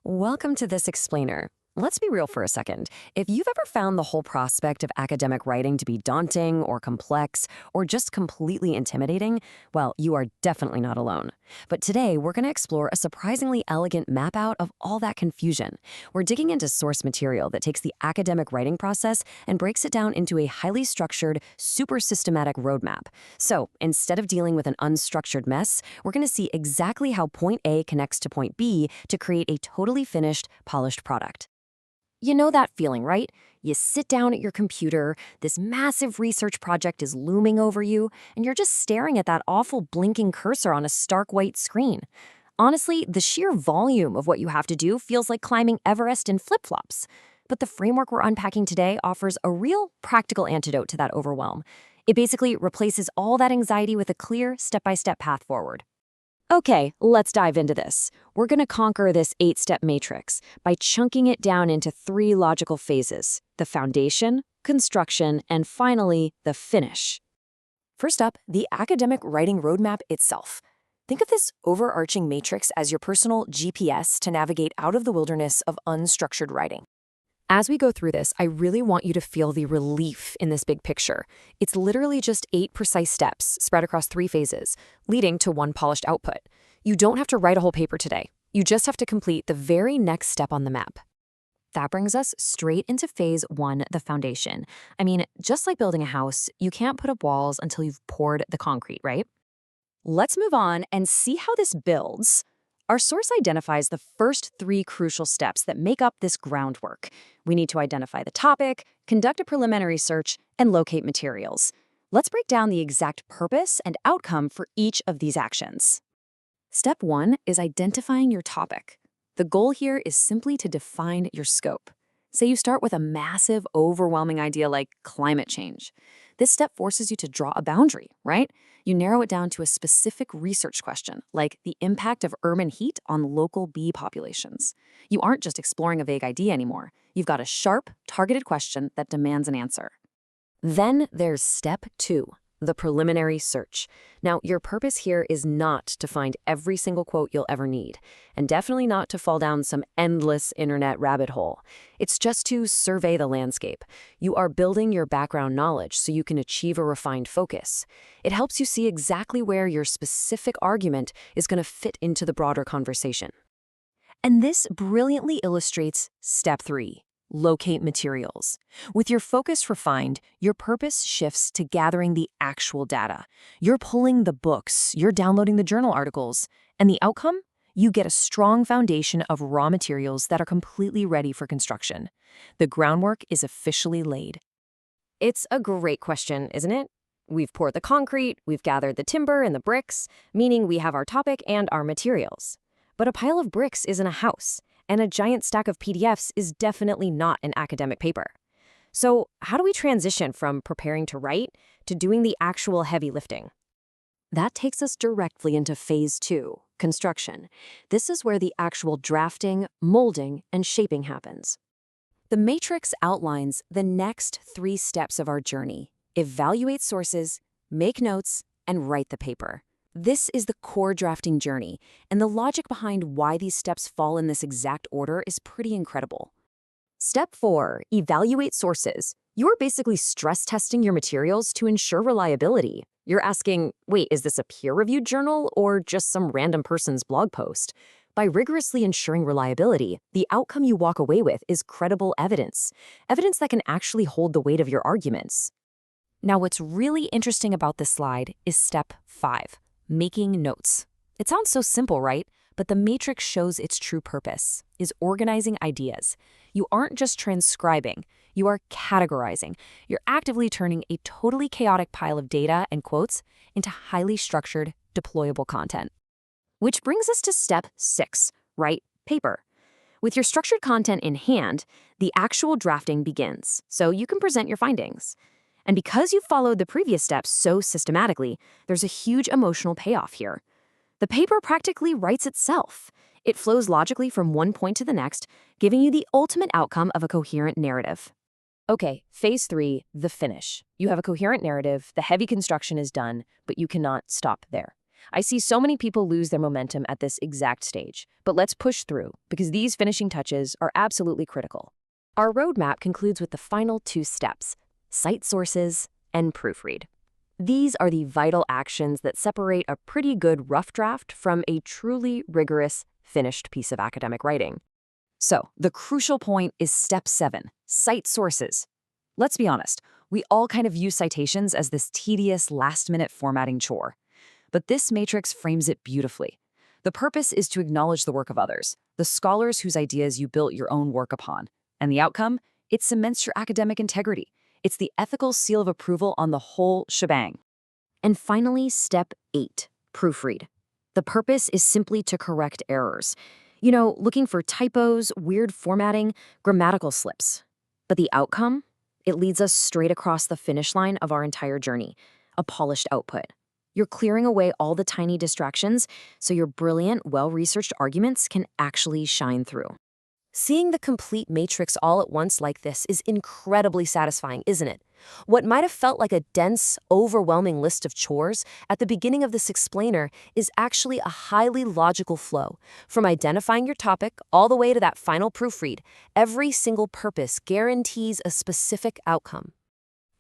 Welcome to this explainer. Let's be real for a second. If you've ever found the whole prospect of academic writing to be daunting or complex or just completely intimidating, well, you are definitely not alone. But today, we're going to explore a surprisingly elegant map out of all that confusion. We're digging into source material that takes the academic writing process and breaks it down into a highly structured, super systematic roadmap. So instead of dealing with an unstructured mess, we're going to see exactly how point A connects to point B to create a totally finished, polished product. You know that feeling, right? You sit down at your computer, this massive research project is looming over you, and you're just staring at that awful blinking cursor on a stark white screen. Honestly, the sheer volume of what you have to do feels like climbing Everest in flip-flops. But the framework we're unpacking today offers a real practical antidote to that overwhelm. It basically replaces all that anxiety with a clear, step-by-step path forward. Okay, let's dive into this. We're going to conquer this 8-step matrix by chunking it down into 3 logical phases: the foundation, construction, and finally, the finish. First up, the academic writing roadmap itself. Think of this overarching matrix as your personal GPS to navigate out of the wilderness of unstructured writing. As we go through this, I really want you to feel the relief in this big picture. It's literally just 8 precise steps spread across 3 phases, leading to one polished output. You don't have to write a whole paper today. You just have to complete the very next step on the map. That brings us straight into phase 1, the foundation. I mean, just like building a house, you can't put up walls until you've poured the concrete, right? Let's move on and see how this builds. Our source identifies the first 3 crucial steps that make up this groundwork. We need to identify the topic, conduct a preliminary search, and locate materials. Let's break down the exact purpose and outcome for each of these actions. Step 1 is identifying your topic. The goal here is simply to define your scope. Say you start with a massive, overwhelming idea like climate change. This step forces you to draw a boundary, right? You narrow it down to a specific research question, like the impact of urban heat on local bee populations. You aren't just exploring a vague idea anymore. You've got a sharp, targeted question that demands an answer. Then there's step 2, the preliminary search. Now, your purpose here is not to find every single quote you'll ever need, and definitely not to fall down some endless internet rabbit hole. It's just to survey the landscape. You are building your background knowledge so you can achieve a refined focus. It helps you see exactly where your specific argument is going to fit into the broader conversation. And this brilliantly illustrates step 3. Locate materials. With your focus refined, your purpose shifts to gathering the actual data. You're pulling the books, you're downloading the journal articles, and the outcome? You get a strong foundation of raw materials that are completely ready for construction. The groundwork is officially laid. It's a great question, isn't it? We've poured the concrete, we've gathered the timber and the bricks, meaning we have our topic and our materials. But a pile of bricks isn't a house, and a giant stack of PDFs is definitely not an academic paper. So how do we transition from preparing to write to doing the actual heavy lifting? That takes us directly into phase 2, construction. This is where the actual drafting, molding, and shaping happens. The matrix outlines the next 3 steps of our journey: evaluate sources, make notes, and write the paper. This is the core drafting journey, and the logic behind why these steps fall in this exact order is pretty incredible. Step 4, evaluate sources. You're basically stress testing your materials to ensure reliability. You're asking, wait, is this a peer-reviewed journal or just some random person's blog post? By rigorously ensuring reliability, the outcome you walk away with is credible evidence, evidence that can actually hold the weight of your arguments. Now, what's really interesting about this slide is step 5. Making notes. It sounds so simple, right? But the matrix shows its true purpose, is organizing ideas. You aren't just transcribing, you are categorizing. You're actively turning a totally chaotic pile of data and quotes into highly structured, deployable content. Which brings us to step 6, write paper. With your structured content in hand, the actual drafting begins, so you can present your findings. And because you followed the previous steps so systematically, there's a huge emotional payoff here. The paper practically writes itself. It flows logically from one point to the next, giving you the ultimate outcome of a coherent narrative. Okay, phase 3, the finish. You have a coherent narrative, the heavy construction is done, but you cannot stop there. I see so many people lose their momentum at this exact stage, but let's push through because these finishing touches are absolutely critical. Our roadmap concludes with the final two steps: cite sources and proofread. These are the vital actions that separate a pretty good rough draft from a truly rigorous, finished piece of academic writing. So, the crucial point is step 7, cite sources. Let's be honest, we all kind of use citations as this tedious, last-minute formatting chore. But this matrix frames it beautifully. The purpose is to acknowledge the work of others, the scholars whose ideas you built your own work upon. And the outcome? It cements your academic integrity. It's the ethical seal of approval on the whole shebang. And finally, step 8, proofread. The purpose is simply to correct errors. Looking for typos, weird formatting, grammatical slips. But the outcome? It leads us straight across the finish line of our entire journey, a polished output. You're clearing away all the tiny distractions so your brilliant, well-researched arguments can actually shine through. Seeing the complete matrix all at once like this is incredibly satisfying, isn't it? What might have felt like a dense, overwhelming list of chores at the beginning of this explainer is actually a highly logical flow. From identifying your topic all the way to that final proofread, every single purpose guarantees a specific outcome.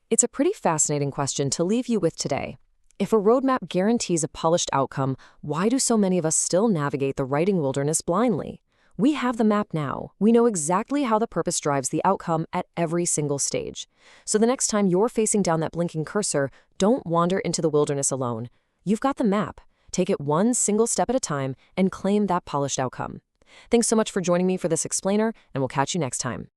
It's a pretty fascinating question to leave you with today. If a roadmap guarantees a polished outcome, why do so many of us still navigate the writing wilderness blindly? We have the map now. We know exactly how the purpose drives the outcome at every single stage. So the next time you're facing down that blinking cursor, don't wander into the wilderness alone. You've got the map. Take it one single step at a time and claim that polished outcome. Thanks so much for joining me for this explainer, and we'll catch you next time.